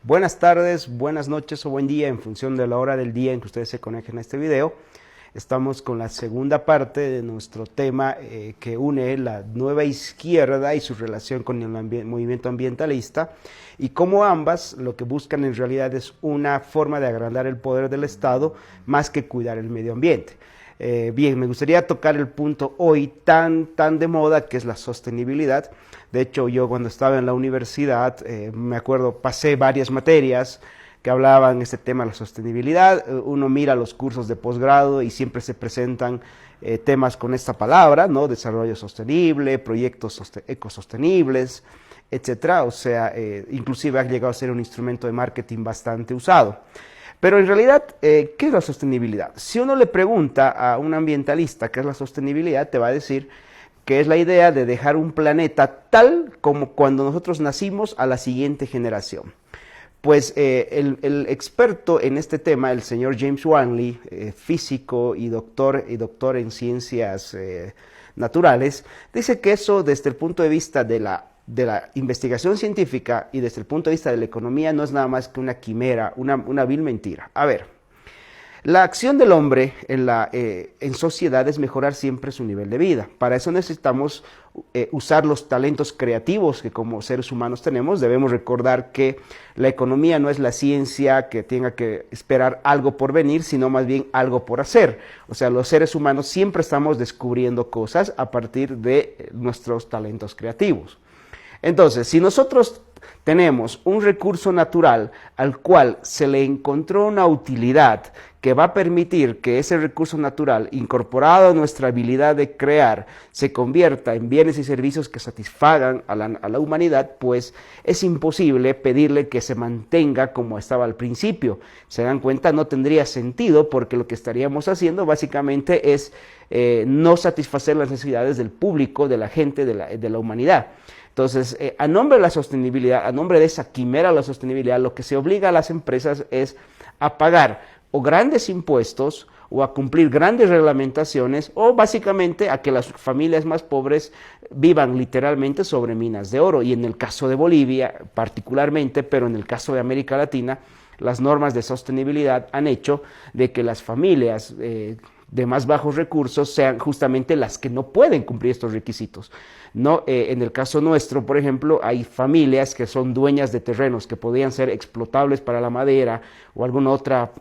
Buenas tardes, buenas noches o buen día en función de la hora del día en que ustedes se conecten a este video. Estamos con la segunda parte de nuestro tema que une la nueva izquierda y su relación con el movimiento ambientalista y cómo ambas lo que buscan en realidad es una forma de agrandar el poder del Estado más que cuidar el medio ambiente. Bien, me gustaría tocar el punto hoy tan de moda que es la sostenibilidad. De hecho, yo cuando estaba en la universidad, me acuerdo, pasé varias materias que hablaban este tema de la sostenibilidad. Uno mira los cursos de posgrado y siempre se presentan temas con esta palabra, ¿no? Desarrollo sostenible, proyectos ecosostenibles, etcétera. O sea, inclusive ha llegado a ser un instrumento de marketing bastante usado. Pero en realidad, ¿qué es la sostenibilidad? Si uno le pregunta a un ambientalista qué es la sostenibilidad, te va a decir que es la idea de dejar un planeta tal como cuando nosotros nacimos a la siguiente generación. Pues el experto en este tema, el señor James Wanley, físico y doctor en ciencias naturales, dice que eso desde el punto de vista de la investigación científica y desde el punto de vista de la economía no es nada más que una quimera, una vil mentira. A ver, la acción del hombre en sociedad es mejorar siempre su nivel de vida. Para eso necesitamos usar los talentos creativos que como seres humanos tenemos. Debemos recordar que la economía no es la ciencia que tenga que esperar algo por venir, sino más bien algo por hacer. O sea, los seres humanos siempre estamos descubriendo cosas a partir de nuestros talentos creativos. Entonces, si nosotros tenemos un recurso natural al cual se le encontró una utilidad que va a permitir que ese recurso natural, incorporado a nuestra habilidad de crear, se convierta en bienes y servicios que satisfagan a la humanidad, pues es imposible pedirle que se mantenga como estaba al principio. Se dan cuenta, no tendría sentido porque lo que estaríamos haciendo básicamente es no satisfacer las necesidades del público, de la gente, de la humanidad. Entonces, a nombre de la sostenibilidad, a nombre de esa quimera de la sostenibilidad, lo que se obliga a las empresas es a pagar o grandes impuestos o a cumplir grandes reglamentaciones o básicamente a que las familias más pobres vivan literalmente sobre minas de oro. Y en el caso de Bolivia particularmente, pero en el caso de América Latina, las normas de sostenibilidad han hecho de que las familias de más bajos recursos sean justamente las que no pueden cumplir estos requisitos. No, en el caso nuestro, por ejemplo, hay familias que son dueñas de terrenos que podrían ser explotables para la madera o alguna otra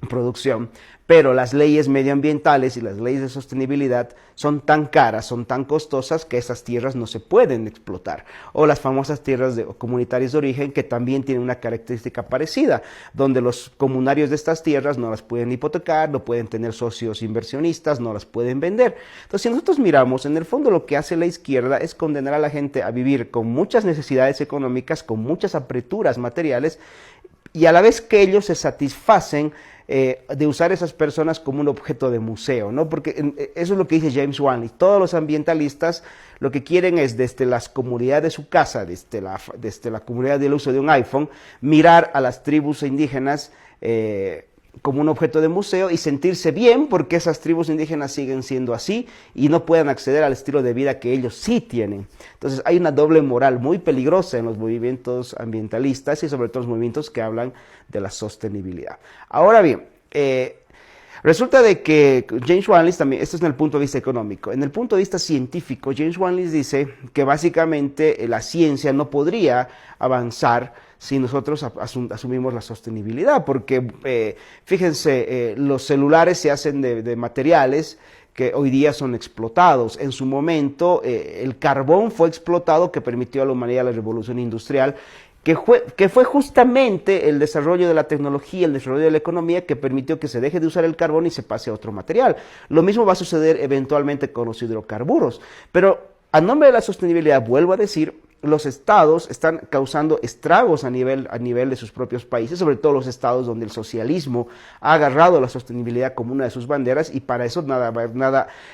producción, pero las leyes medioambientales y las leyes de sostenibilidad son tan caras, son tan costosas que esas tierras no se pueden explotar. O las famosas tierras comunitarias de origen que también tienen una característica parecida, donde los comunarios de estas tierras no las pueden hipotecar, no pueden tener socios inversionistas, no las pueden vender. Entonces, si nosotros miramos, en el fondo lo que hace la izquierda es condenar a la gente a vivir con muchas necesidades económicas, con muchas apreturas materiales, y a la vez que ellos se satisfacen de usar esas personas como un objeto de museo, ¿no? Porque eso es lo que dice James Wanley. Todos los ambientalistas lo que quieren es desde las comunidades de su casa, desde la comunidad del uso de un iPhone, mirar a las tribus indígenas como un objeto de museo y sentirse bien porque esas tribus indígenas siguen siendo así y no puedan acceder al estilo de vida que ellos sí tienen. Entonces hay una doble moral muy peligrosa en los movimientos ambientalistas y sobre todo los movimientos que hablan de la sostenibilidad. Ahora bien, resulta de que James Wanley también, esto es en el punto de vista económico, en el punto de vista científico, James Wanley dice que básicamente la ciencia no podría avanzar si nosotros asumimos la sostenibilidad, porque fíjense, los celulares se hacen de materiales que hoy día son explotados. En su momento, el carbón fue explotado que permitió a la humanidad la revolución industrial, que fue justamente el desarrollo de la tecnología, el desarrollo de la economía que permitió que se deje de usar el carbón y se pase a otro material. Lo mismo va a suceder eventualmente con los hidrocarburos. Pero a nombre de la sostenibilidad, vuelvo a decir, los estados están causando estragos a nivel de sus propios países, sobre todo los estados donde el socialismo ha agarrado la sostenibilidad como una de sus banderas, y para eso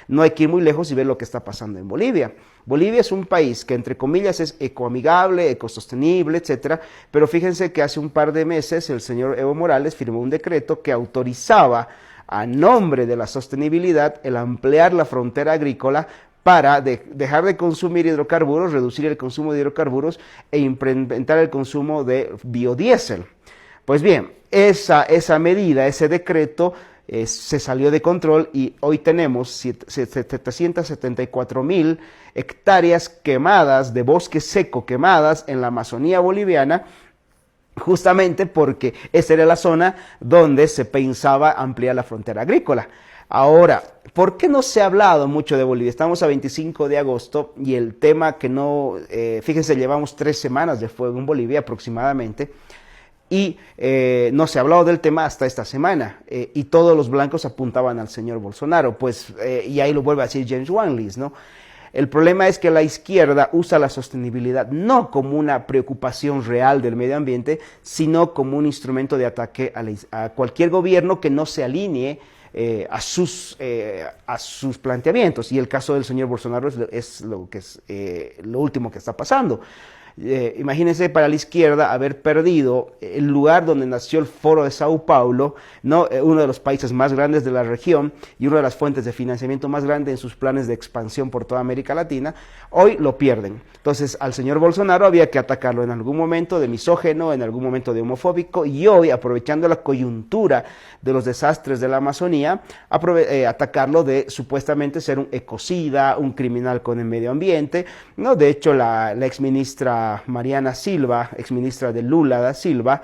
no hay que ir muy lejos y ver lo que está pasando en Bolivia. Bolivia es un país que entre comillas es ecoamigable, ecosostenible, etcétera, pero fíjense que hace un par de meses el señor Evo Morales firmó un decreto que autorizaba a nombre de la sostenibilidad el ampliar la frontera agrícola para dejar de consumir hidrocarburos, reducir el consumo de hidrocarburos e implementar el consumo de biodiesel. Pues bien, esa medida, ese decreto se salió de control y hoy tenemos 774.000 hectáreas quemadas, de bosque seco quemadas en la Amazonía boliviana, justamente porque esa era la zona donde se pensaba ampliar la frontera agrícola. Ahora, ¿por qué no se ha hablado mucho de Bolivia? Estamos a 25 de agosto y el tema que no, fíjense, llevamos 3 semanas de fuego en Bolivia aproximadamente, y no se ha hablado del tema hasta esta semana, y todos los blancos apuntaban al señor Bolsonaro, pues, y ahí lo vuelve a decir James Wanlis, ¿no? El problema es que la izquierda usa la sostenibilidad no como una preocupación real del medio ambiente, sino como un instrumento de ataque a cualquier gobierno que no se alinee a sus planteamientos. Y el caso del señor Bolsonaro es lo último que está pasando. Imagínense para la izquierda haber perdido el lugar donde nació el Foro de Sao Paulo, ¿no? Uno de los países más grandes de la región y una de las fuentes de financiamiento más grandes en sus planes de expansión por toda América Latina. Hoy lo pierden. Entonces al señor Bolsonaro había que atacarlo en algún momento de misógeno, en algún momento de homofóbico, y hoy, aprovechando la coyuntura de los desastres de la Amazonía, atacarlo de supuestamente ser un ecocida, un criminal con el medio ambiente, ¿no? De hecho, la exministra Mariana Silva, exministra de Lula da Silva,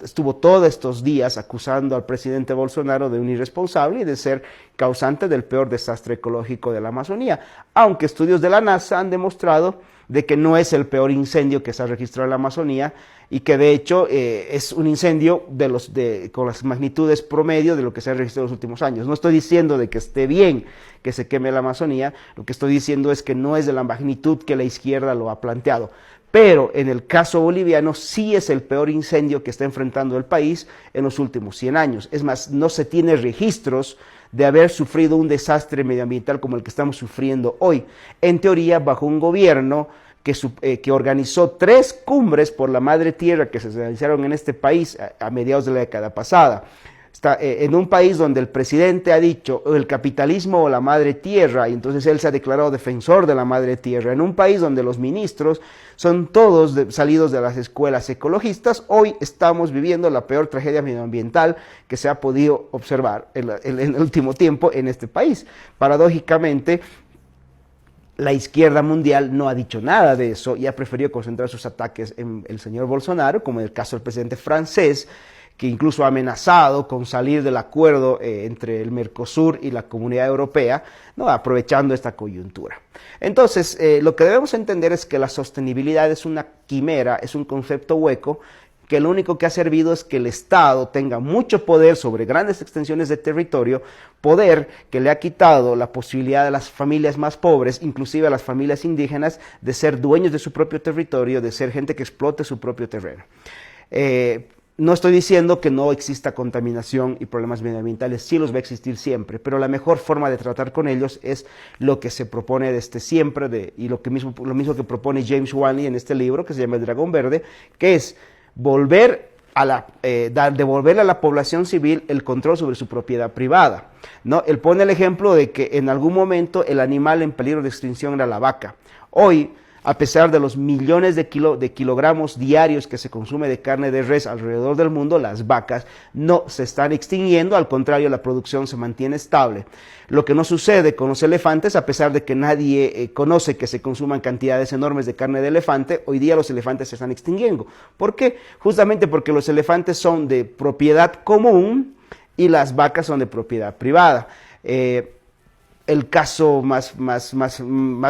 estuvo todos estos días acusando al presidente Bolsonaro de un irresponsable y de ser causante del peor desastre ecológico de la Amazonía, aunque estudios de la NASA han demostrado de que no es el peor incendio que se ha registrado en la Amazonía y que de hecho es un incendio con las magnitudes promedio de lo que se ha registrado en los últimos años. No estoy diciendo de que esté bien que se queme la Amazonía, lo que estoy diciendo es que no es de la magnitud que la izquierda lo ha planteado. Pero en el caso boliviano sí es el peor incendio que está enfrentando el país en los últimos 100 años. Es más, no se tiene registros de haber sufrido un desastre medioambiental como el que estamos sufriendo hoy. En teoría, bajo un gobierno que organizó 3 cumbres por la madre tierra que se realizaron en este país a mediados de la década pasada. Está en un país donde el presidente ha dicho el capitalismo o la madre tierra, y entonces él se ha declarado defensor de la madre tierra. En un país donde los ministros son todos salidos de las escuelas ecologistas, hoy estamos viviendo la peor tragedia medioambiental que se ha podido observar en el último tiempo en este país. Paradójicamente, la izquierda mundial no ha dicho nada de eso y ha preferido concentrar sus ataques en el señor Bolsonaro, como en el caso del presidente francés, que incluso ha amenazado con salir del acuerdo entre el Mercosur y la Comunidad Europea, ¿no? Aprovechando esta coyuntura. Entonces, lo que debemos entender es que la sostenibilidad es una quimera, es un concepto hueco, que lo único que ha servido es que el Estado tenga mucho poder sobre grandes extensiones de territorio, poder que le ha quitado la posibilidad a las familias más pobres, inclusive a las familias indígenas, de ser dueños de su propio territorio, de ser gente que explote su propio terreno. No estoy diciendo que no exista contaminación y problemas medioambientales, sí los va a existir siempre, pero la mejor forma de tratar con ellos es lo que se propone desde siempre, y lo mismo que propone James Wanley en este libro, que se llama El Dragón Verde, que es devolverle a la población civil el control sobre su propiedad privada, ¿no? Él pone el ejemplo de que en algún momento el animal en peligro de extinción era la vaca. Hoy, a pesar de los millones de kilogramos diarios que se consume de carne de res alrededor del mundo, las vacas no se están extinguiendo, al contrario, la producción se mantiene estable. Lo que no sucede con los elefantes, a pesar de que nadie conoce que se consuman cantidades enormes de carne de elefante, hoy día los elefantes se están extinguiendo. ¿Por qué? Justamente porque los elefantes son de propiedad común y las vacas son de propiedad privada. El caso más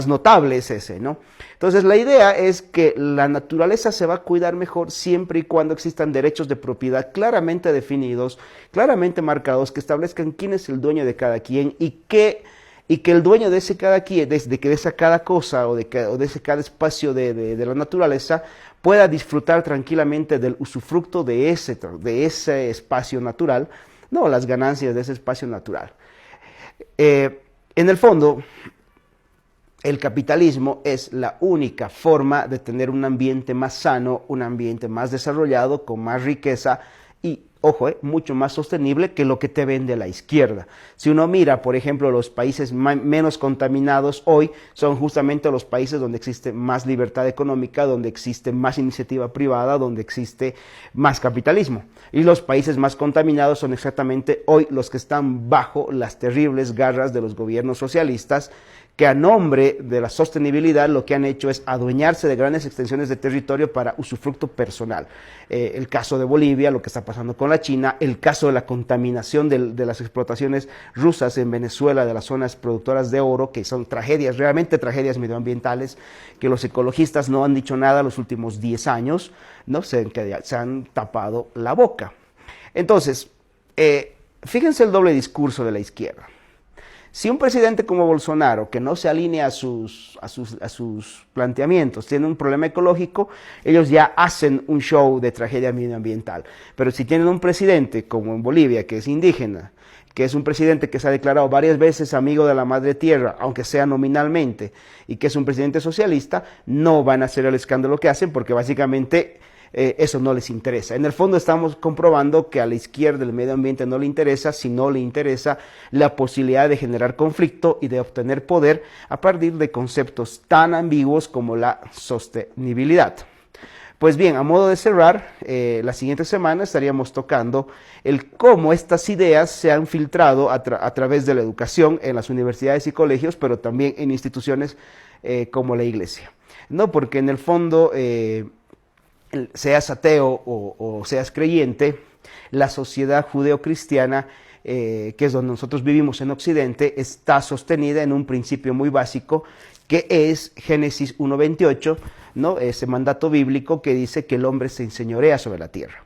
notable es ese, ¿no? Entonces la idea es que la naturaleza se va a cuidar mejor siempre y cuando existan derechos de propiedad claramente definidos, claramente marcados, que establezcan quién es el dueño de cada quien y que el dueño de ese cada quien, de esa cada cosa o de ese cada espacio de la naturaleza pueda disfrutar tranquilamente del usufructo de ese espacio natural, no las ganancias de ese espacio natural. En el fondo, el capitalismo es la única forma de tener un ambiente más sano, un ambiente más desarrollado, con más riqueza y ojo, mucho más sostenible que lo que te vende la izquierda. Si uno mira, por ejemplo, los países menos contaminados hoy son justamente los países donde existe más libertad económica, donde existe más iniciativa privada, donde existe más capitalismo. Y los países más contaminados son exactamente hoy los que están bajo las terribles garras de los gobiernos socialistas, que a nombre de la sostenibilidad lo que han hecho es adueñarse de grandes extensiones de territorio para usufructo personal. El caso de Bolivia, lo que está pasando con la China, el caso de la contaminación de las explotaciones rusas en Venezuela, de las zonas productoras de oro, que son tragedias, realmente tragedias medioambientales, que los ecologistas no han dicho nada los últimos 10 años, ¿no? Se han tapado la boca. Entonces, fíjense el doble discurso de la izquierda. Si un presidente como Bolsonaro, que no se alinea a sus planteamientos, tiene un problema ecológico, ellos ya hacen un show de tragedia medioambiental. Pero si tienen un presidente como en Bolivia, que es indígena, que es un presidente que se ha declarado varias veces amigo de la madre tierra, aunque sea nominalmente, y que es un presidente socialista, no van a hacer el escándalo que hacen, porque básicamente eso no les interesa. En el fondo estamos comprobando que a la izquierda el medio ambiente no le interesa, si no le interesa la posibilidad de generar conflicto y de obtener poder a partir de conceptos tan ambiguos como la sostenibilidad. Pues bien, a modo de cerrar, la siguiente semana estaríamos tocando el cómo estas ideas se han filtrado a través de la educación en las universidades y colegios, pero también en instituciones como la iglesia, ¿no? Porque en el fondo, seas ateo o seas creyente, la sociedad judeocristiana, que es donde nosotros vivimos en Occidente, está sostenida en un principio muy básico, que es Génesis 1:28, ¿no? Ese mandato bíblico que dice que el hombre se enseñorea sobre la tierra.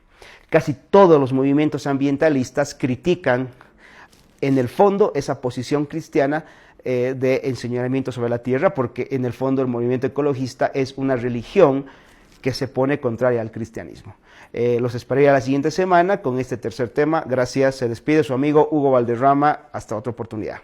Casi todos los movimientos ambientalistas critican, en el fondo, esa posición cristiana de enseñoreamiento sobre la tierra, porque en el fondo el movimiento ecologista es una religión que se pone contraria al cristianismo. Los esperaré la siguiente semana con este tercer tema. Gracias, se despide su amigo Hugo Valderrama. Hasta otra oportunidad.